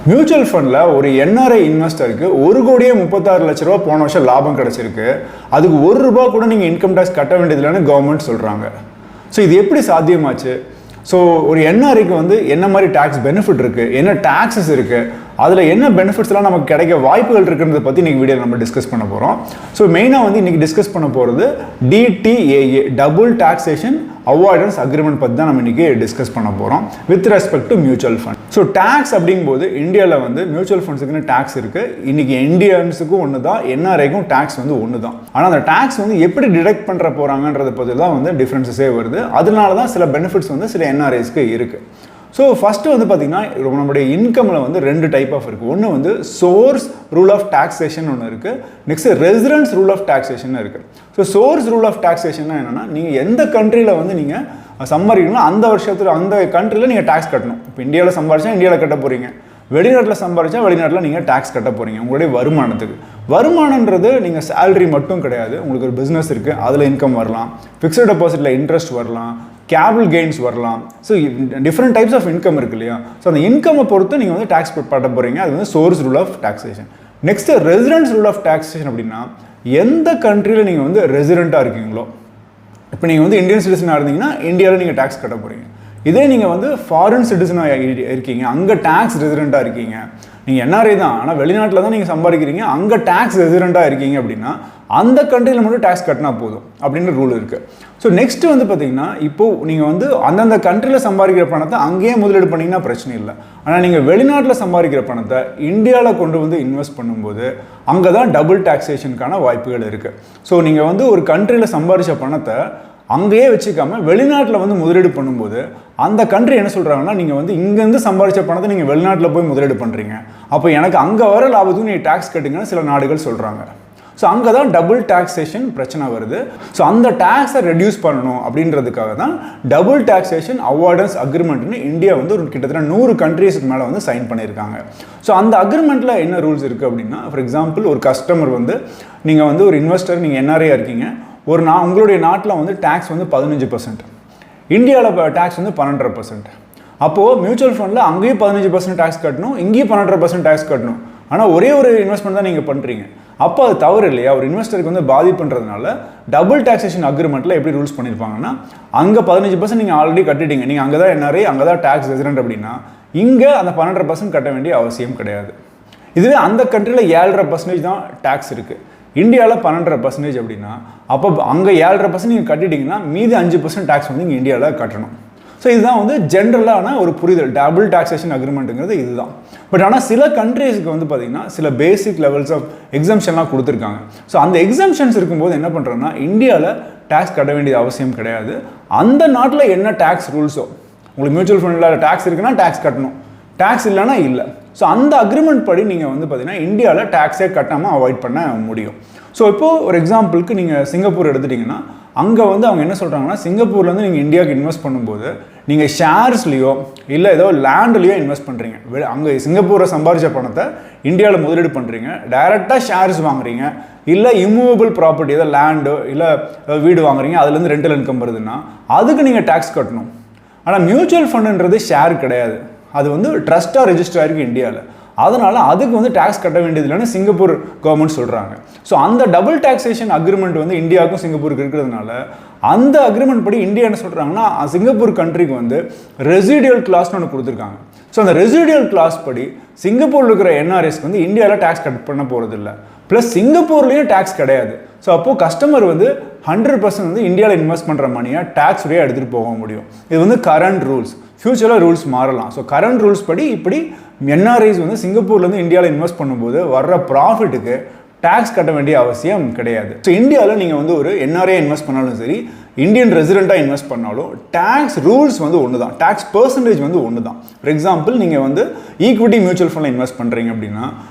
Mutual ஃபண்டில் ஒரு NRI இன்வெஸ்டருக்கு 1,36,00,000 ரூபா போன வருஷம் லாபம் கிடச்சிருக்கு. அதுக்கு ₹1 கூட நீங்கள் இன்கம் டேக்ஸ் கட்ட வேண்டியதில்லைன்னு கவர்மெண்ட் சொல்கிறாங்க. ஸோ இது எப்படி சாத்தியமாச்சு? ஸோ ஒரு என்ஆர்ஐக்கு வந்து என்ன மாதிரி டேக்ஸ் பெனிஃபிட் இருக்குது, என்ன டேக்ஸஸ் இருக்குது, அதில் என்ன பெனிஃபிட்ஸ்லாம் நமக்கு கிடைக்க வாய்ப்புகள் இருக்குன்றதை பற்றி இன்றைக்கி வீடியோ நம்ம டிஸ்கஸ் பண்ண போகிறோம். ஸோ மெயினாக வந்து இன்றைக்கி டிஸ்கஸ் பண்ண போகிறது DTAA double taxation avoidance agreement பற்றி தான் நம்ம இன்றைக்கி டிஸ்கஸ் பண்ண போகிறோம் with respect to mutual fund. So tax அப்படிங்கும்போது இந்தியாவில் வந்து மியூச்சுவல் ஃபண்ட்ஸுக்குன்னு டேக்ஸ் இருக்குது. இன்றைக்கி இந்தியன்ஸுக்கும் ஒன்று தான், என்ஆர்ஐக்கும் டேக்ஸ் வந்து ஒன்று தான். ஆனால் அந்த டேக்ஸ் வந்து எப்படி டிடெக்ட் பண்ணுற போகிறாங்கன்றதை பற்றி தான் வந்து டிஃப்ரென்சஸே வருது. அதனால தான் சில பெனிஃபிட்ஸ் வந்து சில என்ஆர்ஐஸ்க்கு இருக்குது. ஸோ ஃபஸ்ட்டு வந்து பார்த்திங்கன்னா நம்மளுடைய இன்கமில் வந்து 2 டைப் ஆஃப் இருக்குது. ஒன்று வந்து சோர்ஸ் ரூல் ஆஃப் டாக்ஸேஷன் ஒன்று இருக்குது, next residence rule of taxation இருக்குது. ஸோ சோர்ஸ் ரூல் ஆஃப் டாக்ஸேஷன்னா என்னென்னா, நீங்கள் எந்த கண்ட்ரியில் வந்து நீங்கள் சம்பாதிக்கணும் அந்த வருஷத்தில் அந்த கண்ட்ரியில் நீங்கள் டேக்ஸ் கட்டணும். இப்போ இந்தியாவில் சம்பாதிச்சா இந்தியாவில் கட்ட போகிறீங்க, வெளிநாட்டில் சம்பாதிச்சா வெளிநாட்டில் நீங்கள் டேக்ஸ் கட்ட போகிறீங்க உங்களுடைய வருமானத்துக்கு. வருமானன்றது நீங்கள் சேலரி மட்டும் கிடையாது, உங்களுக்கு ஒரு பிஸ்னஸ் இருக்குது அதில் இன்கம் வரலாம், ஃபிக்ஸட் டெபாசிட்டில் இன்ட்ரெஸ்ட் வரலாம், கேபிட்டல் கெயின்ஸ் வரலாம். So different types of income இருக்கு இல்லையா? ஸோ அந்த இன்கம்மை பொறுத்து நீங்கள் வந்து டேக்ஸ் கட்ட போகிறீங்க. அது வந்து source rule of taxation. Next residence rule of taxation அப்படின்னா, எந்த கண்ட்ரியில் நீங்கள் வந்து ரெசிடெண்ட்டாக இருக்கீங்களோ, இப்போ நீங்கள் வந்து இந்தியன் சிட்டிசனாக இருந்தீங்கன்னா இந்தியாவில் நீங்கள் டேக்ஸ் கட்ட போகிறீங்க. இதே நீங்கள் வந்து ஃபாரின் சிட்டிசனாக இருக்கீங்க, அங்கே டேக்ஸ் ரெசிடெண்ட்டாக இருக்கீங்க, நீங்கள் என்ஆர்ஐ தான் ஆனால் வெளிநாட்டில் தான் நீங்கள் சம்பாதிக்கிறீங்க, அங்கே டேக்ஸ் ரெசிடெண்ட்டாக இருக்கீங்க அப்படின்னா அந்த கண்ட்ரியில் மட்டும் டேக்ஸ் கட்டினா போதும் அப்படின்னு ரூல் இருக்குது. ஸோ நெக்ஸ்ட் வந்து பார்த்தீங்கன்னா, இப்போது நீங்கள் வந்து அந்தந்த கண்ட்ரியில் சம்பாதிக்கிற பணத்தை அங்கேயே முதலீடு பண்ணிங்கன்னா பிரச்சனை இல்லை. ஆனால் நீங்கள் வெளிநாட்டில் சம்பாதிக்கிற பணத்தை இந்தியாவில் கொண்டு வந்து இன்வெஸ்ட் பண்ணும்போது அங்கே தான் டபுள் டாக்ஸேஷனுக்கான வாய்ப்புகள் இருக்குது. ஸோ நீங்கள் வந்து ஒரு கண்ட்ரியில் சம்பாதிச்ச பணத்தை அங்கேயே வச்சுக்காமல் வெளிநாட்டில் வந்து முதலீடு பண்ணும்போது அந்த கண்ட்ரி என்ன சொல்கிறாங்கன்னா, நீங்கள் வந்து இங்கேருந்து சம்பாதிச்ச பணத்தை நீங்கள் வெளிநாட்டில் போய் முதலீடு பண்ணுறீங்க, அப்போ எனக்கு அங்கே வர லாபத்துக்கு நீங்கள் டேக்ஸ் கட்டுங்கன்னு சில நாடுகள் சொல்கிறாங்க. ஸோ அங்கே தான் டபுள் டாக்ஸேஷன் பிரச்சனை வருது. ஸோ அந்த டேக்ஸை ரெடியூஸ் பண்ணணும் அப்படின்றதுக்காக தான் டபுள் டாக்ஸேஷன் அவாய்டன்ஸ் அக்ரிமெண்ட்னு இந்தியா வந்து ஒரு கிட்டத்தட்ட 100 கண்ட்ரீஸ்க்கு மேலே வந்து சைன் பண்ணியிருக்காங்க. ஸோ அந்த அக்ரிமெண்ட்டில் என்ன ரூல்ஸ் இருக்குது அப்படின்னா, ஃபார் எக்ஸாம்பிள் ஒரு கஸ்டமர் வந்து நீங்கள் வந்து ஒரு இன்வெஸ்டர், நீங்கள் என்ஆர்ஐ இருக்கீங்க, உங்களுடைய நாட்டில் வந்து டேக்ஸ் வந்து 15%, இந்தியாவில் டேக்ஸ் வந்து 12%. அப்போது மியூச்சுவல் ஃபண்டில் அங்கேயும் 15% டேக்ஸ் கட்டணும், இங்கேயும் 12% டேக்ஸ் கட்டணும். ஆனால் ஒரே ஒரு இன்வெஸ்ட்மெண்ட் தான் நீங்கள் பண்ணுறீங்க. அப்போ அது தவறு இல்லையா? ஒரு இன்வெஸ்டருக்கு வந்து பாதிப்புன்றதுனால டபுள் டாக்ஸேஷன் அக்ரிமெண்ட்டில் எப்படி ரூல்ஸ் பண்ணியிருப்பாங்கன்னா, அங்கே 15% நீங்கள் ஆல்ரெடி கட்டிட்டீங்க, நீங்கள் அங்கே தான் என்ஆர்ஐ, அங்கே தான் டேக்ஸ் ரெசிடென்ட் அப்படின்னா இங்கே அந்த 12% கட்ட வேண்டிய அவசியம் கிடையாது. இதுவே அந்த கண்ட்ரியில் 7.5% தான் டேக்ஸ் இருக்குது, இந்தியாவில் 12% அப்படின்னா அப்போ அங்கே 7.5% நீங்கள் கட்டிட்டீங்கன்னா மீதி 5% டேக்ஸ் வந்து இங்கே இந்தியாவில் கட்டணும். ஸோ இதுதான் வந்து ஜென்ரலான ஒரு புரிதல், டபுள் டாக்ஸேஷன் அக்ரிமெண்ட்டுங்கிறது இதுதான். பட் ஆனால் சில கண்ட்ரீஸ்க்கு வந்து பார்த்திங்கன்னா சில பேசிக் லெவல்ஸ் ஆஃப் எக்ஸம்ஷன்லாம் கொடுத்துருக்காங்க. ஸோ அந்த எக்ஸம்ஷன்ஸ் இருக்கும்போது என்ன பண்ணுறோன்னா, இந்தியாவில் டேக்ஸ் கட்ட வேண்டியது அவசியம் கிடையாது. அந்த நாட்டில் என்ன டேக்ஸ் ரூல்ஸோ, உங்களுக்கு மியூச்சுவல் ஃபண்டில் டேக்ஸ் இருக்குன்னா டேக்ஸ் கட்டணும், டேக்ஸ் இல்லைன்னா இல்லை. ஸோ அந்த அக்ரிமெண்ட் படி நீங்கள் வந்து பார்த்தீங்கன்னா இந்தியாவில் டேக்ஸே கட்டாமல் அவாய்ட் பண்ண முடியும். ஸோ இப்போது ஒரு எக்ஸாம்பிளுக்கு நீங்கள் சிங்கப்பூர் எடுத்துட்டிங்கன்னா, அங்கே வந்து அவங்க என்ன சொல்கிறாங்கன்னா, சிங்கப்பூர்லேருந்து நீங்கள் இந்தியாவுக்கு இன்வெஸ்ட் பண்ணும்போது நீங்கள் ஷேர்ஸ்லேயோ இல்லை ஏதோ லேண்ட்லேயோ இன்வெஸ்ட் பண்ணுறீங்க, அங்கே சிங்கப்பூரில் சம்பாதிச்ச பணத்தை இந்தியாவில் முதலீடு பண்ணுறீங்க, டைரெக்டாக ஷேர்ஸ் வாங்குறீங்க, இல்லை இம்மூவபிள் ப்ராப்பர்ட்டி ஏதோ லேண்டோ இல்லை வீடு வாங்குறீங்க, அதுலேருந்து ரெண்டல் இன்கம் வருதுன்னா அதுக்கு நீங்கள் டேக்ஸ் கட்டணும். ஆனால் மியூச்சுவல் ஃபண்டுன்றது ஷேர் கிடையாது, அது வந்து ட்ரஸ்ட்டாக ரெஜிஸ்டர் ஆகிருக்கு இந்தியாவில், அதனால் அதுக்கு வந்து டேக்ஸ் கட்ட வேண்டியது இல்லைன்னு சிங்கப்பூர் கவர்மெண்ட் சொல்கிறாங்க. ஸோ அந்த டபுள் டாக்ஸேஷன் அக்ரிமெண்ட் வந்து இந்தியாவுக்கும் சிங்கப்பூருக்கு இருக்கிறதுனால அந்த அக்ரிமெண்ட் படி இந்தியா என்ன சொல்கிறாங்கன்னா, சிங்கப்பூர் கண்ட்ரிக்கு வந்து ரெசிடியல் கிளாஸ்னு ஒன்று கொடுத்துருக்காங்க. ஸோ அந்த ரெசிடியல் கிளாஸ் படி சிங்கப்பூரில் இருக்கிற என்ஆர்எஸ்க்கு வந்து இந்தியாவில் டேக்ஸ் கட் பண்ண போகிறது இல்லை, ப்ளஸ் சிங்கப்பூர்லேயும் டேக்ஸ் கிடையாது. ஸோ அப்போது கஸ்டமர் வந்து 100% வந்து இந்தியாவில் இன்வெஸ்ட் பண்ணுற மணியை டேக்ஸ் ஃப்ரீயாக எடுத்துகிட்டு போக முடியும். இது வந்து கரண்ட் ரூல்ஸ், ஃப்யூச்சரில் ரூல்ஸ் மாறலாம். ஸோ கரண்ட் ரூல்ஸ் படி இப்படி என்ஆர்ஐஸ் வந்து சிங்கப்பூர்லேருந்து இந்தியாவில் இன்வெஸ்ட் பண்ணும்போது வர்ற ப்ராஃபிட்டுக்கு டேக்ஸ் கட்ட வேண்டிய அவசியம் கிடையாது. ஸோ இந்தியாவில் நீங்கள் வந்து ஒரு என்ஆர்ஐ இன்வெஸ்ட் பண்ணாலும் சரி, இந்தியன் ரெசிடெண்ட்டாக இன்வெஸ்ட் பண்ணாலும் டேக்ஸ் ரூல்ஸ் வந்து ஒன்று தான், டேக்ஸ் பர்சன்டேஜ் வந்து ஒன்று தான். ஃபார் எக்ஸாம்பிள் நீங்கள் வந்து ஈக்விட்டி மியூச்சுவல் ஃபண்டில் இன்வெஸ்ட் பண்ணுறீங்க அப்படின்னா,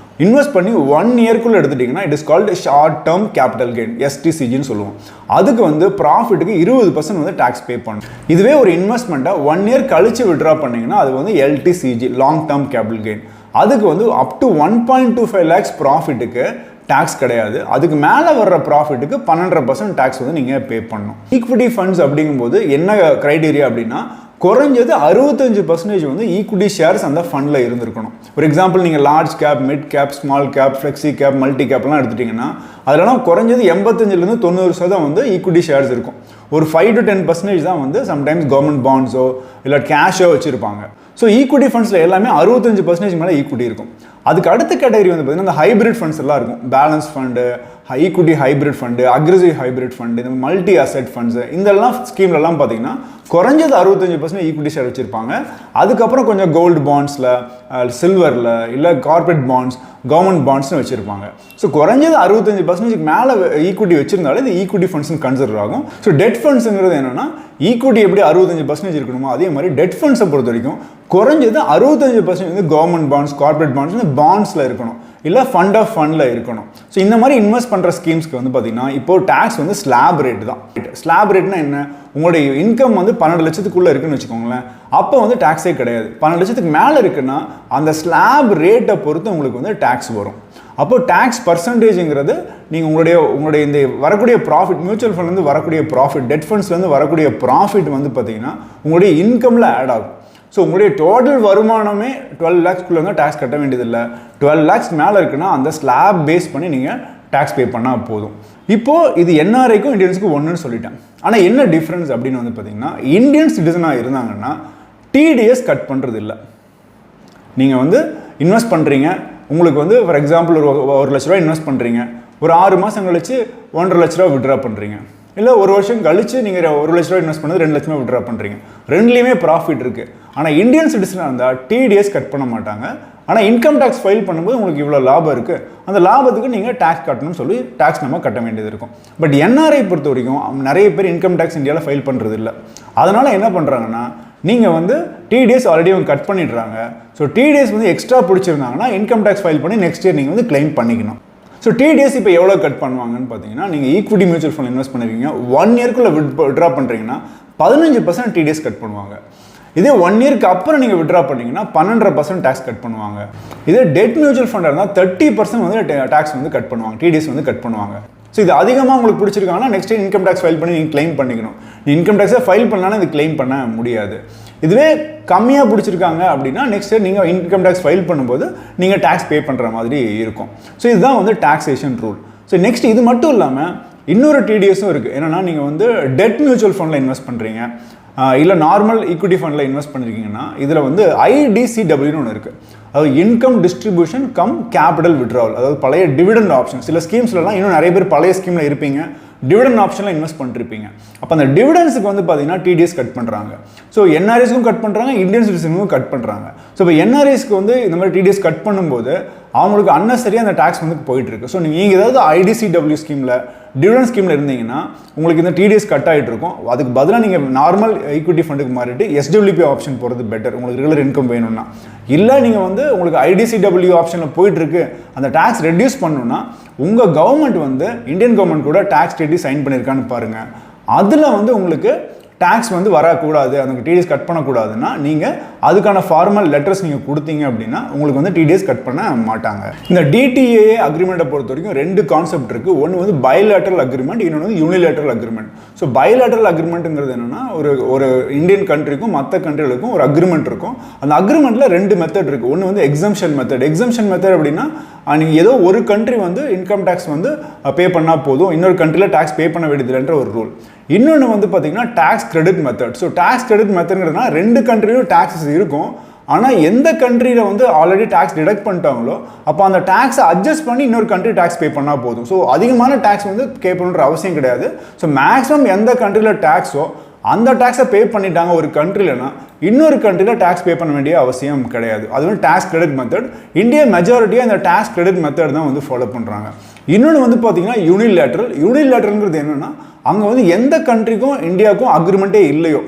இன்வெஸ்ட் பண்ணி 1 இயர்க்குள்ளே எடுத்துட்டிங்கன்னா it is called short term capital gain, STCGன்னு சொல்லுவோம். அதுக்கு வந்து ப்ராஃபிட்டுக்கு 20% வந்து டேக்ஸ் பே பண்ணணும். இதுவே ஒரு இன்வெஸ்ட்மெண்ட்டை 1 இயர் கழிச்சு விட்ரா பண்ணிங்கன்னா அது வந்து LTCG, long term capital gain. அதுக்கு வந்து அப் டு 1.25 lakhs ப்ராஃபிட்டுக்கு டேக்ஸ் கிடையாது. அதுக்கு மேலே வர்ற ப்ராஃபிட்டுக்கு 12% டேக்ஸ் வந்து நீங்கள் பே பண்ணணும். ஈக்விட்டி ஃபண்ட்ஸ் அப்படிங்கும்போது என்ன க்ரைட்டீரியா அப்படின்னா, குறைஞ்சது 65% வந்து ஈக்விட்டி ஷேர்ஸ் அந்த ஃபண்டில் இருந்திருக்கணும். ஒரு எக்ஸாம்பிள் நீங்கள் large cap, mid cap, small cap, flexi cap, multi கேப்லாம் எடுத்துட்டிங்கன்னா அதெல்லாம் குறைஞ்சது 85% 90% வந்து ஈக்விட்டி ஷேர்ஸ் இருக்கும். ஒரு 5 to 10% தான் வந்து சம்டைம்ஸ் கவர்மெண்ட் பாண்ட்ஸோ இல்லை கேஷோ வச்சுருப்பாங்க. ஸோ ஈக்விட்டி ஃபண்ட்ஸில் எல்லாமே 65% மேலே ஈக்விட்டி இருக்கும். அதுக்கு அடுத்த கேட்டகரி வந்து பார்த்தீங்கன்னா இந்த ஹைப்ரிட் ஃபண்ட்ஸ் எல்லாம் இருக்கும். Balance fund, equity hybrid fund, aggressive hybrid fund, இந்த மல்டி அசெட் ஃபண்ட்ஸு, இதெல்லாம் ஸ்கீம்லலாம் பார்த்தீங்கன்னா குறைஞ்சது 65% ஈக்விட்டி ஷேர் வச்சுருப்பாங்க. அதுக்கப்புறம் கொஞ்சம் கோல்டு பாண்ட்ஸில், சில்வரில், இல்லை கார்பரேட் பாண்ட்ஸ், கவர்மெண்ட் பாண்ட்ஸ்னு வச்சுருப்பாங்க. ஸோ குறைஞ்சது 65% மேலே ஈக்விட்டி வச்சிருந்தாலே இது ஈக்விட்டி ஃபண்ட்ஸ்னு கன்சிடர் ஆகும். ஸோ டெட் ஃபண்ட்ஸுங்கிறது என்னென்னா ஈக்விட்டி எப்படி 65% இருக்கணுமோ அதே மாதிரி டெட் ஃபண்ட்ஸை பொறுத்த வரைக்கும் குறைஞ்சது 65% வந்து கவர்மெண்ட் பாண்ட்ஸ், கார்பரேட் பாண்ட்ஸ், பாண்ட்ஸில் இருக்கணும், இல்லை ஃபண்ட் ஆஃப் ஃபண்டில் இருக்கணும். ஸோ இந்த மாதிரி இன்வெஸ்ட் பண்ணுற ஸ்கீம்ஸ்க்கு வந்து பார்த்தீங்கன்னா இப்போது டேக்ஸ் வந்து ஸ்லாப் ரேட் தான். ஸ்லாப் ரேட்னா என்ன? உங்களுடைய இன்கம் வந்து 12 லட்சத்துக்குள்ளே இருக்குன்னு வச்சுக்கோங்களேன், அப்போ வந்து டேக்ஸே கிடையாது. 12 லட்சத்துக்கு மேலே இருக்குன்னா அந்த ஸ்லாப் ரேட்டை பொறுத்து உங்களுக்கு வந்து டேக்ஸ் வரும். அப்போது டேக்ஸ் பர்சன்டேஜுங்கிறது நீங்கள் உங்களுடைய இந்த வரக்கூடிய ப்ராஃபிட், மியூச்சுவல் ஃபண்ட்லேருந்து வரக்கூடிய ப்ராஃபிட், டெட் ஃபண்ட்ஸ்லேருந்து வரக்கூடிய ப்ராஃபிட் வந்து பார்த்தீங்கன்னா உங்களுடைய இன்கமில் ஆட் ஆகும். ஸோ உங்களுடைய டோட்டல் வருமானமே 12 lakhsக்குள்ளே தான் டேக்ஸ் கட்ட வேண்டியதில்லை. 12 lakhs மேலே இருக்குன்னா அந்த ஸ்லாப் பேஸ் பண்ணி நீங்கள் டேக்ஸ் பே பண்ணால் போதும். இப்போது இது என்ஆர்ஐக்கும் இந்தியன்ஸுக்கும் ஒன்றுன்னு சொல்லிட்டேன். ஆனால் என்ன டிஃப்ரென்ஸ் அப்படின்னு வந்து பார்த்தீங்கன்னா இந்தியன் சிட்டிசனாக இருந்தாங்கன்னா டிடிஎஸ் கட் பண்ணுறது இல்லை. நீங்கள் வந்து இன்வெஸ்ட் பண்ணுறீங்க, உங்களுக்கு வந்து ஃபார் எக்ஸாம்பிள் ஒரு லட்ச ரூபா இன்வெஸ்ட் பண்ணுறீங்க, ஒரு 6 மாதம் கழிச்சு 1.5 லட்ச ரூபா விட்ரா பண்ணுறீங்க, இல்லை ஒரு வருஷம் கழிச்சு நீங்கள் 1 லட்ச ரூபா இன்வெஸ்ட் பண்ணது 2 லட்ச ரூபா விட்ரா பண்ணுறீங்க. ரெண்டுலேயுமே ப்ராஃபிட் இருக்குது. ஆனால் இந்தியன் சிட்டிசனாக இருந்தால் டிடிஎஸ் கட் பண்ண மாட்டாங்க. ஆனால் இன்கம் டேக்ஸ் ஃபைல் பண்ணும்போது உங்களுக்கு இவ்வளோ லாபம் இருக்குது, அந்த லாபத்துக்கு நீங்கள் டேக்ஸ் கட்டணும்னு சொல்லி டேக்ஸ் நம்ம கட்ட வேண்டியது இருக்கும். பட் என்ஆர்ஐ பொறுத்த வரைக்கும் நிறைய பேர் இன்கம் டேக்ஸ் இந்தியாவில் ஃபைல் பண்ணுறது இல்லை. அதனால் என்ன பண்ணுறாங்கன்னா நீங்கள் வந்து டிடிஎஸ் ஆல்ரெடி அவங்க கட் பண்ணிடுறாங்க. ஸோ டிடிஎஸ் வந்து எக்ஸ்ட்ரா பிடிச்சிருந்தாங்கன்னா இன்கம் டேக்ஸ் ஃபைல் பண்ணி நெக்ஸ்ட் இயர் நீங்கள் வந்து கிளைம் பண்ணிக்கணும். ஸோ டிடிஎஸ் இப்போ எவ்வளோ கட் பண்ணுவாங்கன்னு பார்த்தீங்கன்னா நீங்கள் ஈக்விட்டி மியூச்சுவல் ஃபண்ட் இன்வெஸ்ட் பண்ணுவீங்க, 1 இயர்க்குள்ளே விட்ரா பண்ணுறீங்கன்னா 15% டிடிஎஸ் கட் பண்ணுவாங்க. இதே 1 இயருக்கு அப்புறம் நீங்கள் விட்ரா பண்ணிங்கன்னா 12.5% டேக்ஸ் கட் பண்ணுவாங்க. இதே டெட் மியூச்சுவல் ஃபண்டாக இருந்தால் 30% வந்து டேக்ஸ் வந்து கட் பண்ணுவாங்க, டிடிஎஸ் வந்து கட் பண்ணுவாங்க. ஸோ இது அதிகமாக உங்களுக்கு பிடிச்சிருக்காங்கன்னா next year income tax file பண்ணி நீங்கள் கிளைம் பண்ணிக்கணும். நீ இன்கம் டேக்ஸை ஃபைல் பண்ணாலும் இது கிளைம் பண்ண முடியாது. இதுவே கம்மியாக பிடிச்சிருக்காங்க அப்படின்னா நெக்ஸ்ட் இயர் நீங்கள் இன்கம் டேக்ஸ் ஃபைல் பண்ணும்போது நீங்கள் டேக்ஸ் பே பண்ணுற மாதிரி இருக்கும். ஸோ இதுதான் வந்து டாக்ஸேஷன் ரூல். ஸோ நெக்ஸ்ட் இது மட்டும் இல்லாமல் இன்னொரு டிடிஎஸும் இருக்குது. என்னென்னா நீங்கள் வந்து டெட் மியூச்சுவல் ஃபண்டில் இன்வெஸ்ட் பண்ணுறீங்க, இல்லை நார்மல் ஈக்விட்டி ஃபண்டில் இன்வெஸ்ட் பண்ணியிருக்கீங்கன்னா இதில் வந்து ஐடிசிடபிள்யூன்னு ஒன்று இருக்குது. அதாவது income distribution come capital withdrawal, அதாவது பழைய டிவிடெண்ட் ஆப்ஷன். சில ஸ்கீம்ஸ்லாம் இன்னும் நிறைய பேர் பழைய ஸ்கீமில் இருப்பீங்க, டிவிடெண்ட் ஆப்ஷனில் இன்வெஸ்ட் பண்ணிருப்பீங்க. அப்போ அந்த டிவிடெண்ட்ஸுக்கு வந்து பார்த்தீங்கன்னா டிடிஎஸ் கட் பண்ணுறாங்க. ஸோ என்ஆர்ஐஸ்க்கும் கட் பண்ணுறாங்க, இந்தியன் சிட்டிசனுக்கும் கட் பண்ணுறாங்க. ஸோ இப்போ என்ஆர்ஐஸ்க்கு வந்து இந்த மாதிரி டிடிஎஸ் கட் பண்ணும்போது அவங்களுக்கு அன்னசரியாக அந்த டேக்ஸ் வந்து போயிட்டு இருக்கு. ஸோ நீங்கள் ஏதாவது ஐடிசிடபிள்யூ ஸ்கீமில், டிவிடெண்ட் ஸ்கீமில் இருந்தீங்கன்னா உங்களுக்கு இந்த டிடிஎஸ் கட் ஆகிட்டு இருக்கும். அதுக்கு பதிலாக நீங்கள் நார்மல் ஈக்விட்டி ஃபண்டுக்கு மாறிட்டு எஸ்டபிள்யூபி ஆப்ஷன் போகிறது பெட்டர், உங்களுக்கு ரெகுலர் இன்கம் வேணும்னா. இல்லை நீங்கள் வந்து உங்களுக்கு ஐடிசிடபிள்யூ ஆப்ஷனில் போயிட்டுருக்கு, அந்த டேக்ஸ் ரெடியூஸ் பண்ணணும்னா உங்கள் கவர்மெண்ட் வந்து இந்தியன் கவர்மெண்ட் கூட டேக்ஸ் ட்ரீட்டி சைன் பண்ணியிருக்கான்னு பாருங்கள். அதில் வந்து உங்களுக்கு டேக்ஸ் வந்து வரக்கூடாது, அதுக்கு டிடிஎஸ் கட் பண்ணக்கூடாதுன்னா நீங்கள் அதுக்கான ஃபார்மல் லெட்டர்ஸ் நீங்கள் கொடுத்தீங்க அப்படின்னா உங்களுக்கு வந்து டிடிஎஸ் கட் பண்ண மாட்டாங்க. இந்த டிடிஏ அக்ரிமெண்ட்டை பொறுத்த வரைக்கும் 2 கான்செப்ட் இருக்குது. ஒன்று வந்து பைலேட்டரல் அக்ரிமெண்ட், இன்னொன்று வந்து யூனிலேட்டரல் அக்ரிமெண்ட். ஸோ பைலேட்டரல் அக்ரிமெண்ட்டுங்கிறது என்னென்னா ஒரு இந்தியன் கண்ட்ரிக்கும் மற்ற கண்ட்ரிகளுக்கும் ஒரு அக்ரிமெண்ட் இருக்கும். அந்த அக்ரிமெண்ட்டில் 2 மெத்தட் இருக்குது. ஒன்று வந்து எக்ஸம்ஷன் மெத்தட். எக்ஸம்ஷன் மெத்தட் அப்படின்னா நீங்கள் ஏதோ ஒரு கண்ட்ரி வந்து இன்கம் டேக்ஸ் வந்து பே பண்ணால் போதும், இன்னொரு கண்ட்ரியில் டேக்ஸ் பே பண்ண வேண்டியதில்லைன்ற ஒரு ரூல். இன்னொன்று வந்து பார்த்தீங்கன்னா tax credit method. So tax credit மெத்தட்ங்கிறதுனா 2 கண்ட்ரிலும் டேக்ஸஸ் இருக்கும், ஆனால் எந்த கண்ட்ரியில் வந்து ஆல்ரெடி டேக்ஸ் டிடக்ட் பண்ணிட்டாங்களோ அப்போ அந்த டேக்ஸை அட்ஜஸ்ட் பண்ணி இன்னொரு கண்ட்ரி டேக்ஸ் பே பண்ணால் போதும். ஸோ அதிகமான டேக்ஸ் வந்து பே பண்ணுற அவசியம் கிடையாது. ஸோ மேக்ஸிமம் எந்த கண்ட்ரியில் டேக்ஸோ அந்த டேக்ஸை பே பண்ணிட்டாங்க ஒரு கண்ட்ரிலனா இன்னொரு கண்ட்ரியில் டேக்ஸ் பே பண்ண வேண்டிய அவசியம் கிடையாது. அது வந்து டேக்ஸ் கிரெடிட் மெத்தட். இந்தியா மெஜாரிட்டியாக இந்த டேக்ஸ் கிரெடிட் மெத்தட் தான் வந்து ஃபாலோ பண்ணுறாங்க. இன்னொன்று வந்து பார்த்தீங்கன்னா யூனிலேட்டரல். யூனிலேட்டரல்ங்கிறது என்னென்னா அங்கே வந்து எந்த கண்ட்ரிக்கும் இந்தியாவுக்கும் அக்ரிமெண்ட்டே இல்லையோ,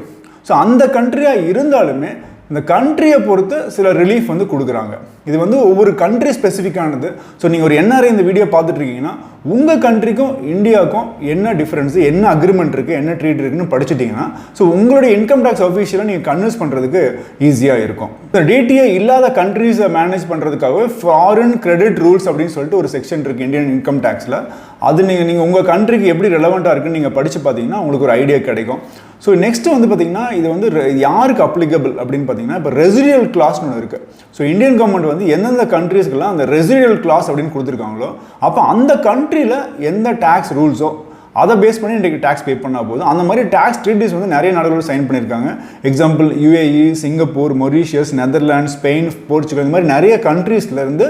ஸோ அந்த கண்ட்ரியாக இருந்தாலுமே இந்த கண்ட்ரியை பொறுத்து சில ரிலீஃப் வந்து கொடுக்குறாங்க. இது வந்து ஒவ்வொரு கண்ட்ரி ஸ்பெசிஃபிக்கானது. ஸோ நீங்கள் ஒரு என்ஆர்ஐ இந்த வீடியோ பார்த்துட்டு இருக்கீங்கன்னா உங்கள் கண்ட்ரிக்கும் இந்தியாவுக்கும் என்ன டிஃப்ரென்ஸு, என்ன அக்ரிமெண்ட் இருக்குது, என்ன ட்ரீட் இருக்குன்னு படிச்சுட்டிங்கன்னா ஸோ உங்களுடைய இன்கம் டேக்ஸ் ஆஃபீஷியலாக நீங்கள் கன்வின்ஸ் பண்ணுறதுக்கு ஈஸியாக இருக்கும். இந்த டிடிஏ இல்லாத கண்ட்ரிஸை மேனேஜ் பண்ணுறதுக்காகவே ஃபாரின் கிரெடிட் ரூல்ஸ் அப்படின்னு சொல்லிட்டு ஒரு செக்ஷன் இருக்குது இந்தியன் இன்கம் டேக்ஸில். அது நீங்கள் உங்கள் கண்ட்ரிக்கு எப்படி ரெலவெண்ட்டாக இருக்குன்னு நீங்கள் படித்து பார்த்தீங்கன்னா உங்களுக்கு ஒரு ஐடியா கிடைக்கும். ஸோ நெக்ஸ்ட்டு வந்து பார்த்திங்கன்னா இது வந்து யாருக்கு அப்ளிகபிள் அப்படின்னு பார்த்தீங்கன்னா இப்போ ரெசிடியல் கிளாஸ்னு ஒன்று இருக்குது. ஸோ இந்தியன் கவர்மெண்ட் வந்து எந்தெந்த கண்ட்ரீஸ்க்கெல்லாம் அந்த ரெசிடியல் கிளாஸ் அப்படின்னு கொடுத்துருக்காங்களோ அப்போ அந்த கண்ட்ரியில் எந்த டேக்ஸ் ரூல்ஸோ அதை பேஸ் பண்ணி இன்றைக்கு டேக்ஸ் பே பண்ணால் போதும். அந்த மாதிரி டேக்ஸ் ட்ரீட்டிஸ் வந்து நிறைய நாடுகள் சைன் பண்ணியிருக்காங்க. Example UAE, Singapore, Mauritius, Netherlands, Spain, Portugal, இந்த மாதிரி நிறைய கண்ட்ரீஸ்லேருந்து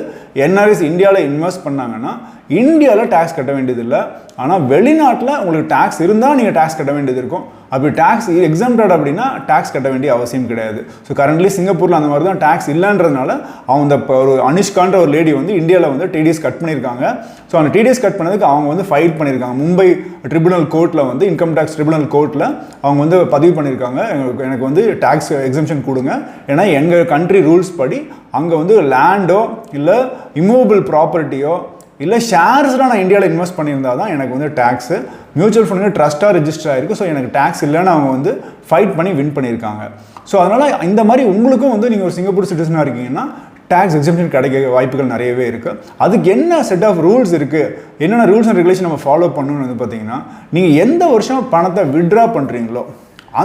என்ஆர்ஐஸ் இந்தியாவில் இன்வெஸ்ட் பண்ணாங்கன்னா இந்தியாவில் டேக்ஸ் கட்ட வேண்டியதில்லை. ஆனால் வெளிநாட்டில் உங்களுக்கு டேக்ஸ் இருந்தால் நீங்கள் டேக்ஸ் கட்ட வேண்டியது இருக்கும். அப்படி டேக்ஸ் எக்ஸாம்டட் அப்படின்னா டேக்ஸ் கட்ட வேண்டிய அவசியம் கிடையாது. ஸோ கரண்ட்லி சிங்கப்பூரில் அந்த மாதிரி தான் டேக்ஸ் இல்லைன்றதுனால அவங்க ஒரு அனுஷ்கான்ற ஒரு லேடி வந்து இந்தியாவில் வந்து டிடிஎஸ் கட் பண்ணியிருக்காங்க. ஸோ அந்த டிடிஎஸ் கட் பண்ணதுக்கு அவங்க வந்து ஃபைல் பண்ணியிருக்காங்க. மும்பை ட்ரிபுனல் கோர்ட்டில் வந்து இன்கம் டேக்ஸ் ட்ரிபுனல் கோர்ட்டில் அவங்க வந்து பதிவு பண்ணியிருக்காங்க, எனக்கு வந்து டேக்ஸ் எக்ஸம்ஷன் கொடுங்க, ஏன்னா எங்கள் கண்ட்ரி ரூல்ஸ் படி அங்கே வந்து லேண்டோ இல்லை இம்மூவபிள் ப்ராப்பர்ட்டியோ இல்லை ஷேர்ஸ்லாம் நான் இந்தியாவில் இன்வெஸ்ட் பண்ணியிருந்தால் தான் எனக்கு வந்து டேக்ஸு. மியூச்சுவல் ஃபண்டு ட்ரஸ்ட்டாக ரெஜிஸ்டர் ஆகிருக்கு. ஸோ எனக்கு டேக்ஸ் இல்லைன்னு அவங்க வந்து ஃபைட் பண்ணி வின் பண்ணியிருக்காங்க. ஸோ அதனால் இந்த மாதிரி உங்களுக்கும் வந்து நீங்கள் ஒரு சிங்கப்பூர் சிட்டிசனாக இருக்கீங்கன்னா டேக்ஸ் எக்ஸம்ஷன் கிடைக்க வாய்ப்புகள் நிறையவே இருக்குது. அதுக்கு என்ன செட் ஆஃப் ரூல்ஸ் இருக்குது, என்னென்ன ரூல்ஸ் அண்ட் ரெகுலேஷன் நம்ம ஃபாலோ பண்ணணும்னு வந்து பார்த்தீங்கன்னா நீங்கள் எந்த வருஷம் பணத்தை வித்ட்ரா பண்ணுறீங்களோ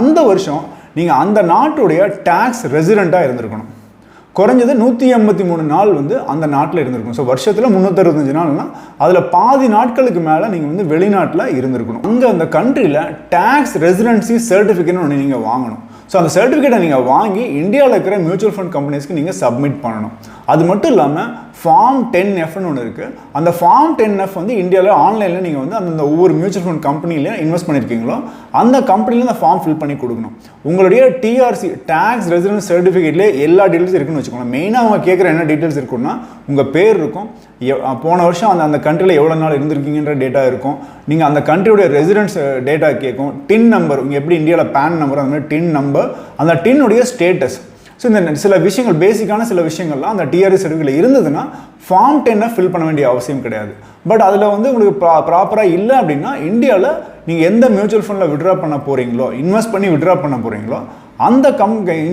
அந்த வருஷம் நீங்கள் அந்த நாட்டுடைய டேக்ஸ் ரெசிடெண்ட்டாக இருந்திருக்கணும். குறைஞ்சது 183 நாள் வந்து அந்த நாட்டில் இருந்திருக்கும். ஸோ வருஷத்தில் 365 நாள்னா அதில் பாதி நாட்களுக்கு மேலே நீங்கள் வந்து வெளிநாட்டில் இருந்திருக்கணும். அங்கே அந்த கண்ட்ரியில் டேக்ஸ் ரெசிடென்சி சர்டிஃபிகேட்னு ஒன்று நீங்கள் வாங்கணும். ஸோ அந்த சர்டிஃபிகேட்டை நீங்கள் வாங்கி இந்தியாவில் இருக்கிற மியூச்சுவல் ஃபண்ட் கம்பெனிஸ்க்கு நீங்கள் சப்மிட் பண்ணணும். அது மட்டும் இல்லாமல் ஃபார்ம் 10Fன்னு ஒன்று இருக்குது. அந்த ஃபார்ம் 10F வந்து இந்தியாவில் ஆன்லைனில் நீங்கள் வந்து அந்த ஒவ்வொரு மியூச்சுவல் ஃபண்ட் கம்பெனியில் இன்வெஸ்ட் பண்ணியிருக்கீங்களோ அந்த கம்பெனியில் அந்த ஃபார்ம் ஃபில் பண்ணி கொடுக்கணும். உங்களுடைய டிஆர்சி டேக்ஸ் ரெசிடென்ஸ் சர்டிஃபிகேட்லேயே எல்லா டீட்டெயில்ஸ் இருக்குன்னு வச்சுக்கோங்க. மெயினாக அவங்க கேட்குற என்ன டீட்டெயில்ஸ் இருக்குன்னா உங்கள் பேர் இருக்கும், போன வருஷம் அந்த கண்ட்ரியில் எவ்வளோ நாள் இருந்திருக்கீங்கன்ற டேட்டா இருக்கும், நீங்கள் அந்த கண்ட்ரியோடைய ரெசிடென்ஸ் டேட்டா கேட்கும், டின் நம்பர், இங்கே எப்படி இந்தியாவில் பேன் நம்பர் அந்த மாதிரி டின் நம்பர், அந்த டின்னுடைய ஸ்டேட்டஸ். ஸோ இந்த சில விஷயங்கள் பேசிக்கான சில விஷயங்கள்லாம் அந்த டிஆர்எஸ் சர்டிஃபிகேட் இருந்ததுன்னா ஃபார்ம் 10 ஃபில் பண்ண வேண்டிய அவசியம் கிடையாது. பட் அதில் வந்து உங்களுக்கு ப்ராப்பராக இல்லை அப்படின்னா இந்தியாவில் நீங்கள் எந்த மியூச்சுவல் ஃபண்டில் விட்ரா பண்ண போகிறீங்களோ, இன்வெஸ்ட் பண்ணி விட்ரா பண்ண போகிறீங்களோ அந்த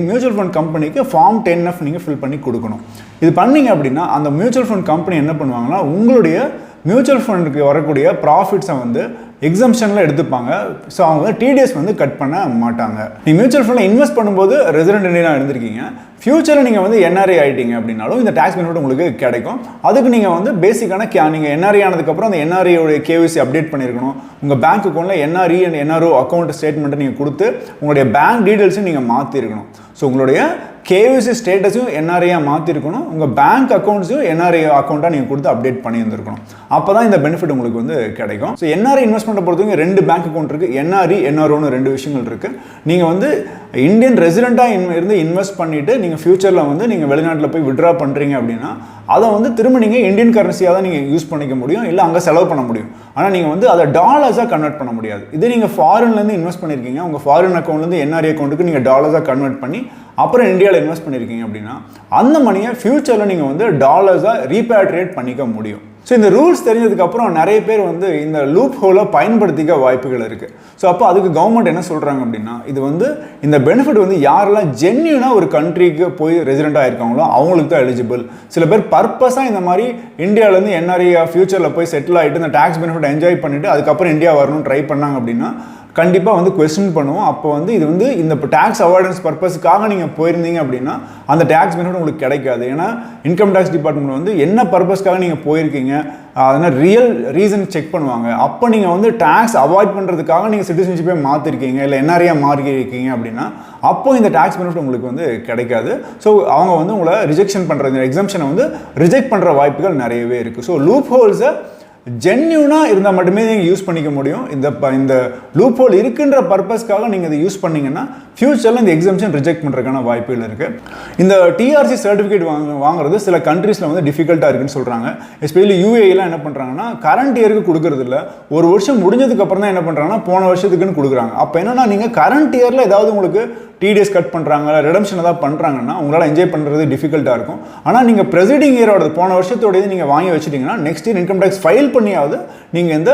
மியூச்சுவல் ஃபண்ட் கம்பெனிக்கு ஃபார்ம் 10F நீங்கள் ஃபில் பண்ணி கொடுக்கணும். இது பண்ணிங்க அப்படின்னா அந்த மியூச்சுவல் ஃபண்ட் கம்பெனி என்ன பண்ணுவாங்கன்னா உங்களுடைய மியூச்சுவல் ஃபண்டுக்கு வரக்கூடிய ப்ராஃபிட்ஸை வந்து எக்ஸம்ஷனில் எடுத்துப்பாங்க. ஸோ அவங்க வந்து டிடிஎஸ் வந்து கட் பண்ண மாட்டாங்க. நீங்கள் மியூச்சுவல் ஃபண்டில் இன்வெஸ்ட் பண்ணும்போது ரெசிடென்ட் இந்தியனாக இருந்திருக்கீங்க, ஃபியூச்சரில் நீங்கள் வந்து என்ஆர்ஐ ஆகிட்டீங்க அப்படின்னாலும் இந்த டேக்ஸ் பெனிஃபிட் உங்களுக்கு கிடைக்கும். அதுக்கு நீங்கள் வந்து பேசிக்கான நீங்கள் என்ஆர்ஐ ஆனதுக்கப்புறம் அந்த என்ஆர்ஐயோடைய கேவிசி அப்டேட் பண்ணியிருக்கணும். உங்கள் பேங்க் அக்கௌண்ட்டில் என்ஆர்இ அண்ட் என்ஆர்ஓ அக்கௌண்ட் ஸ்டேட்மெண்ட்டை நீங்கள் கொடுத்து உங்களுடைய பேங்க் டீட்டெயில்ஸும் நீங்கள் மாற்றிருக்கணும். ஸோ உங்களுடைய கேவிசி ஸ்டேட்டஸையும் என்ஆர்ஐயாக மாற்றிருக்கணும், உங்கள் பேங்க் அக்கௌண்ட்ஸையும் என்ஆர்ஐ அக்கௌண்ட்டாக நீங்கள் கொடுத்து அப்டேட் பண்ணி இருந்திருக்கணும். அப்போ தான் இந்த பெனிஃபிட் உங்களுக்கு வந்து கிடைக்கும். ஸோ என்ஆர்ஐ இன்வெஸ்ட்மெண்ட்டை பொறுத்தவரைக்கும் 2 பேங்க் அக்கௌண்ட் இருக்குது, என்ஆர்இ என்ஆர்ஓன்னு 2 விஷயங்கள் இருக்குது. நீங்கள் வந்து இந்தியன் ரெசிடெண்ட்டாக இருந்து இன்வெஸ்ட் பண்ணிவிட்டு நீங்கள் ஃபியூச்சரில் வந்து நீங்கள் வெளிநாட்டில் போய் விட்ரா பண்ணுறீங்க அப்படின்னா அதை வந்து திரும்ப நீங்கள் இந்தியன் கரன்சியாக தான் நீங்கள் யூஸ் பண்ணிக்க முடியும், இல்லை அங்கே செலவு பண்ண முடியும். ஆனால் நீங்கள் வந்து அதை டாலர்ஸாக கன்வெர்ட் பண்ண முடியாது. இதே நீங்கள் ஃபாரின்லேருந்து இன்வெஸ்ட் பண்ணியிருக்கீங்க, உங்கள் ஃபாரின் அக்கௌண்ட்லேருந்து என்ஆர்ஐ அக்கௌண்ட்டுக்கு நீங்கள் டாலர்ஸாக கன்வெர்ட் பண்ணி அப்புறம் இந்தியாவில் இன்வெஸ்ட் பண்ணியிருக்கீங்க அப்படின்னா அந்த மணியை ஃபியூச்சரில் நீங்கள் வந்து டாலர்ஸாக ரீபேட்ரியேட் பண்ணிக்க முடியும். ஸோ இந்த ரூல்ஸ் தெரிஞ்சதுக்கப்புறம் நிறைய பேர் வந்து இந்த லூப் ஹோலை பயன்படுத்திக்க வாய்ப்புகள் இருக்குது. ஸோ அப்போ அதுக்கு கவர்மெண்ட் என்ன சொல்கிறாங்க அப்படின்னா இது வந்து இந்த பெனிஃபிட் வந்து யாரெல்லாம் ஜென்யூனாக ஒரு கண்ட்ரிக்கு போய் ரெசிடென்ட்டாக இருக்காங்களோ அவங்களுக்கு தான் எலிஜிபிள். சில பேர் பர்பஸாக இந்த மாதிரி இந்தியாவிலேருந்து என்ஆர்ஐ ஃபியூச்சரில் போய் செட்டில் ஆகிட்டு இந்த டேக்ஸ் பெனிஃபிட் என்ஜாய் பண்ணிவிட்டு அதுக்கப்புறம் இந்தியா வரணும்னு ட்ரை பண்ணாங்க அப்படின்னா கண்டிப்பாக வந்து கொஸ்டின் பண்ணுவோம். அப்போ வந்து இது வந்து இந்த டேக்ஸ் அவாய்டன்ஸ் பர்பஸுக்காக நீங்கள் போயிருந்தீங்க அப்படின்னா அந்த டேக்ஸ் பெனிஃபிட் உங்களுக்கு கிடைக்காது. ஏன்னா இன்கம் டேக்ஸ் டிபார்ட்மெண்ட் வந்து என்ன பர்பஸ்க்காக நீங்கள் போயிருக்கீங்க அதனால் ரியல் ரீசன் செக் பண்ணுவாங்க. அப்போ நீங்கள் வந்து டேக்ஸ் அவாய்ட் பண்ணுறதுக்காக நீங்கள் சிட்டிசன்ஷிப்பே மாற்றிருக்கீங்க இல்லை என்ஆர்ஐயாக மாறிருக்கீங்க அப்படின்னா அப்போ இந்த டேக்ஸ் பெனிஃபிட் உங்களுக்கு வந்து கிடைக்காது. ஸோ அவங்க வந்து உங்களை ரிஜெக்ஷன் பண்ணுறது, எக்ஸம்ஷனை வந்து ரிஜெக்ட் பண்ணுற வாய்ப்புகள் நிறையவே இருக்குது. ஸோ லூப் ஹோல்ஸை ஜென்யூனாக இருந்தால் மட்டுமே நீங்கள் யூஸ் பண்ணிக்க முடியும். இந்த லூப் ஹோல் இருக்குன்ற பர்பஸ்க்காக நீங்கள் இதை யூஸ் பண்ணிங்கன்னா ஃபியூச்சரில் இந்த எக்ஸம்ஷன் ரிஜெக்ட் பண்ணுறதுக்கான வாய்ப்புகள் இருக்குது. இந்த டிஆர்சி சர்டிஃபிகேட் வாங்குறது சில கண்ட்ரீஸில் வந்து டிஃபிகல்ட்டாக இருக்குன்னு சொல்கிறாங்க. எஸ்பெஷலி யூஏலாம் என்ன பண்ணுறாங்கன்னா கரண்ட் இயருக்கு கொடுக்கறது இல்லை, ஒரு வருஷம் முடிஞ்சதுக்கப்புறம் தான் என்ன பண்ணுறாங்கன்னா போன வருஷத்துக்குன்னு கொடுக்குறாங்க. அப்போ என்னன்னா நீங்கள் கரண்ட் இயரில் ஏதாவது உங்களுக்கு டிடிஎஸ் கட் பண்ணுறாங்க, ரிடம்ஷன் ஏதாவது பண்ணுறாங்கன்னா உங்களால் என்ஜாய் பண்ணுறது டிஃபிகல்ட்டாக இருக்கும். ஆனால் நீங்கள் ப்ரெசிடிங் இயரோட போன வருஷத்தோடய நீங்கள் வாங்கி வச்சுட்டிங்கன்னா next year income tax file பண்ணியாவது நீங்கள் இந்த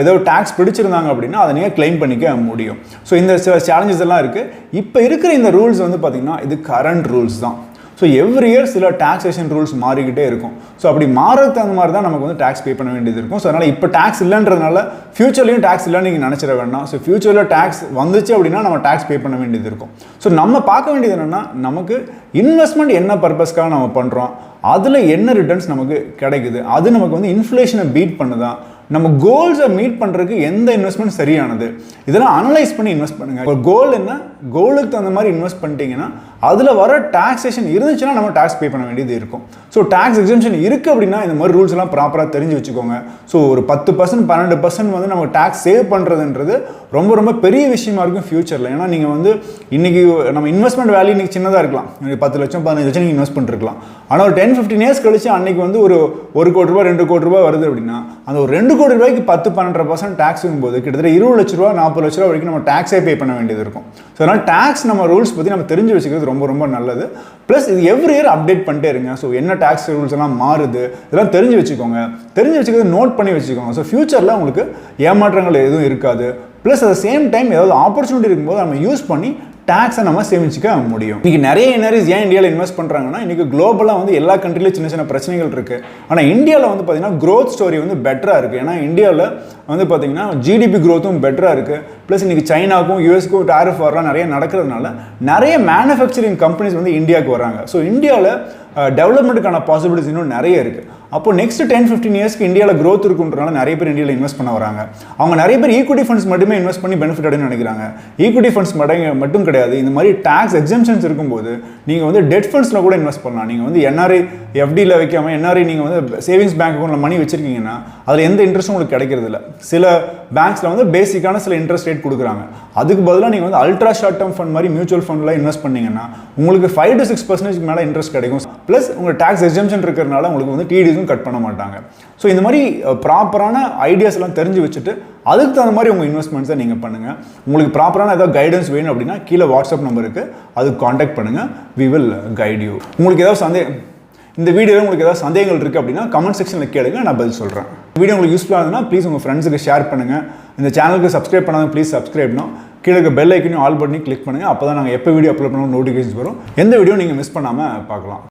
ஏதோ டேக்ஸ் பிடிச்சிருந்தாங்க அப்படின்னா அதை நீங்கள் கிளைம் பண்ணிக்க முடியும். ஸோ இந்த சில சேலஞ்சஸ் எல்லாம் இருக்குது. இப்போ இருக்கிற இந்த ரூல்ஸ் வந்து பார்த்திங்கன்னா இது கரண்ட் ரூல்ஸ் தான். ஸோ எவ்ரி இயர் சில டாக்ஸேஷன் ரூல்ஸ் மாறிக்கிட்டே இருக்கும். ஸோ அப்படி மாறதுக்கு தகுந்த மாதிரி தான் நமக்கு வந்து டேக்ஸ் பே பண்ண வேண்டியது இருக்கும். ஸோ அதனால் இப்போ டேக்ஸ் இல்லைன்றதுனால ஃபியூச்சர்லையும் டேக்ஸ் இல்லைன்னு நீங்கள் நினச்சிட வேண்டாம். ஸோ ஃபியூச்சரில் டேக்ஸ் வந்துச்சு அப்படின்னா நம்ம டேக்ஸ் பே பண்ண வேண்டியது இருக்கும். ஸோ நம்ம பார்க்க வேண்டியது என்னென்னா நமக்கு இன்வெஸ்ட்மெண்ட் என்ன பர்பஸ்க்காக நம்ம பண்ணுறோம், அதில் என்ன ரிட்டர்ன்ஸ் நமக்கு கிடைக்குது, அது நமக்கு வந்து இன்ஃப்ளேஷனை பீட் பண்ணுதான், நம்ம கோல்ஸை மீட் பண்ணுறதுக்கு எந்த இன்வெஸ்ட்மெண்ட் சரியானது, இதெல்லாம் அனலைஸ் பண்ணி இன்வெஸ்ட் பண்ணுங்கள். ஒரு கோல் என்ன, கோலுக்கு தகுந்த மாதிரி இன்வெஸ்ட் பண்ணிட்டீங்கன்னா அதில் வர டாக்ஸேஷன் இருந்துச்சுன்னா நம்ம டேக்ஸ் பே பண்ண வேண்டியது இருக்கும். ஸோ டேக்ஸ் எக்ஸம்ஷன் இருக்குது அப்படின்னா இந்த மாதிரி ரூல்ஸ் எல்லாம் ப்ராப்பராக தெரிஞ்சு வச்சுக்கோங்க. ஸோ ஒரு 10% 12% வந்து நம்ம டேக்ஸ் சேவ் பண்ணுறதுன்றது ரொம்ப ரொம்ப பெரிய விஷயமா இருக்கும் ஃபியூச்சரில். ஏன்னா நீங்கள் வந்து இன்றைக்கி நம்ம இன்வெஸ்ட்மெண்ட் வேல்யூ இன்றைக்கி சின்னதாக இருக்கலாம், 10 லட்சம் 15 லட்சம் நீங்கள் இன்வெஸ்ட் பண்ணிருக்கலாம். ஆனால் ஒரு 10-15 இயர்ஸ் கழிச்சு அன்றைக்கி வந்து ஒரு 1 கோடி ரூபா 2 கோடி ரூபா வருது அப்படின்னா அந்த ஒரு 2 கோடி ரூபாய்க்கு 10-12% டேக்ஸ் போது கிட்டத்தட்ட 20 லட்ச ரூபா 40 லட்ச ரூபா வரைக்கும் நம்ம டேக்ஸே பே பண்ண வேண்டியது இருக்கும். ஸோ அதனால் டேக்ஸ் நம்ம ரூல்ஸ் பற்றி நம்ம தெரிஞ்சு வச்சுக்கிறது ரொம்ப ரொம்ப நல்லது. ப்ளஸ் இது எவ்ரி இயர் அப்டேட் பண்ணிட்டே இருங்க. ஸோ என்ன டேக்ஸ் ரூல்ஸ் எல்லாம் மாறுது இதெல்லாம் தெரிஞ்சு வச்சுக்கோங்க. தெரிஞ்சு வச்சுக்கிறது நோட் பண்ணி வச்சுக்கோங்க. ஸோ ஃபியூச்சரில் உங்களுக்கு ஏமாற்றங்கள் எதுவும் இருக்காது. ப்ளஸ் அட் சேம் டைம் ஏதாவது ஆப்பர்ச்சுனிட்டி இருக்கும்போது நம்ம யூஸ் பண்ணி டேக்ஸை நம்ம சேமிச்சிக்க முடியும். இன்றைக்கி நிறைய என்ஆர்ஐஸ் ஏன் இந்தியாவில் இன்வெஸ்ட் பண்ணுறாங்கன்னா இன்றைக்கி குளோபலாக வந்து எல்லா கண்ட்ரிலையும் சின்ன சின்ன பிரச்சனைகள் இருக்குது. ஆனால் இந்தியாவில் வந்து பார்த்திங்கன்னா க்ரோத் ஸ்டோரி வந்து பெட்டராக இருக்குது. ஏன்னா இந்தியாவில் வந்து பார்த்திங்கன்னா ஜிடிபி க்ரோத்தும் பெட்டராக இருக்குது. ப்ளஸ் இன்றைக்கி சைனாவுக்கும் யூஎஸ்க்கும் டாரிஃப் வரலாம் நிறைய நடக்கிறதுனால நிறைய மேனுஃபேக்சரிங் கம்பெனிஸ் வந்து இந்தியாவுக்கு வராங்க. ஸோ இந்தியாவில் டெவலப்மெண்ட்டுக்கான பாசிபிலிட்டிஸ் இன்னும் நிறைய இருக்குது. அப்போ நெக்ஸ்ட் 10-15 இயர்ஸ்க்கு இந்தியாவில் க்ரோத் இருக்குன்றனால நிறைய பேர் இந்தியாவில் இன்வெஸ்ட் பண்ண வராங்க. அவங்க நிறைய பேர் ஈக்விட்டி ஃபண்ட்ஸ் மட்டுமே இன்வெஸ்ட் பண்ணி பெனிஃபிட் அடைன்னு நினைக்கிறாங்க. ஈக்விட்டி ஃபண்ட்ஸ் மட்டும் கிடையாது. இந்த மாதிரி டேக்ஸ் எக்ஸம்ஷன்ஸ் இருக்கும்போது நீங்கள் வந்து டெட் ஃபண்ட்ஸில் கூட இன்வெஸ்ட் பண்ணலாம். நீங்கள் வந்து என்ஆர்ஐ எஃப்டியில் வைக்காமல் என்ஆர்ஐ நீங்கள் வந்து சேவிங்ஸ் பேங்க் அக்கௌண்ட்டில் மணி வச்சிருக்கீங்கன்னா அதில் எந்த இன்ட்ரெஸ்ட்டும் உங்களுக்கு கிடைக்கிறது இல்லை. சில பேங்க்ஸில் வந்து பேசிக்கான சில இன்ட்ரெஸ்ட் ரேட் கொடுக்குறாங்க. அதுக்கு பதிலாக நீங்கள் வந்து அல்ட்ரா ஷார்ட் டேர்ம் ஃபண்ட் மாதிரி மியூச்சுவல் ஃபண்டில் இன்வெஸ்ட் பண்ணிங்கன்னா உங்களுக்கு 5-6% மேலே இன்ட்ரெஸ்ட் கிடைக்கும். ப்ளஸ் உங்கள் டேக்ஸ் எக்ஸம்ஷன் இருக்கிறனால உங்களுக்கு வந்து டிடிஸும் கட் பண்ண மாட்டாங்க. ஸோ இந்த மாதிரி ப்ராப்பரான ஐடியாஸ் எல்லாம் தெரிஞ்சு வச்சுட்டு அதுக்கு தகுந்த மாதிரி உங்கள் இன்வெஸ்ட்மெண்ட்ஸை நீங்கள் பண்ணுங்கள். உங்களுக்கு ப்ராப்பரான ஏதாவது கைடன்ஸ் வேணும் அப்படின்னா கீழே வாட்ஸ்அப் நம்பர் இருக்குது, அதுக்கு காண்டாக்ட் பண்ணுங்கள். We will guide you. உங்களுக்கு ஏதாவது இந்த வீடியோவில் உங்களுக்கு ஏதாவது சந்தேகங்கள் இருக்குது அப்படின்னா கமெண்ட் செக்ஷனில் கேளுங்க, நான் பதில் சொல்கிறேன். வீடியோ உங்களுக்கு யூஸ்ஃபுல்லாக இருந்ததுன்னா ப்ளீஸ் உங்கள் ஃப்ரெண்ட்ஸுக்கு ஷேர் பண்ணுங்கள். இந்த சேனலுக்கு சப்ஸ்கிரைப் பண்ணாலும் ப்ளீஸ் சப்ஸ்கிரைப்னும் கீழே இருக்க பெல் ஐக்கனையும் ஆல் பட்டனையும் கிளிக் பண்ணுங்கள். அப்போ தான் நாங்கள் எப்போ வீடியோ அப்லோட் பண்ணாலும் நோட்டிஃபிகேஷன்ஸ் வரும். எந்த வீடியோ நீங்கள் மிஸ் பண்ணாமல் பார்க்கலாம்.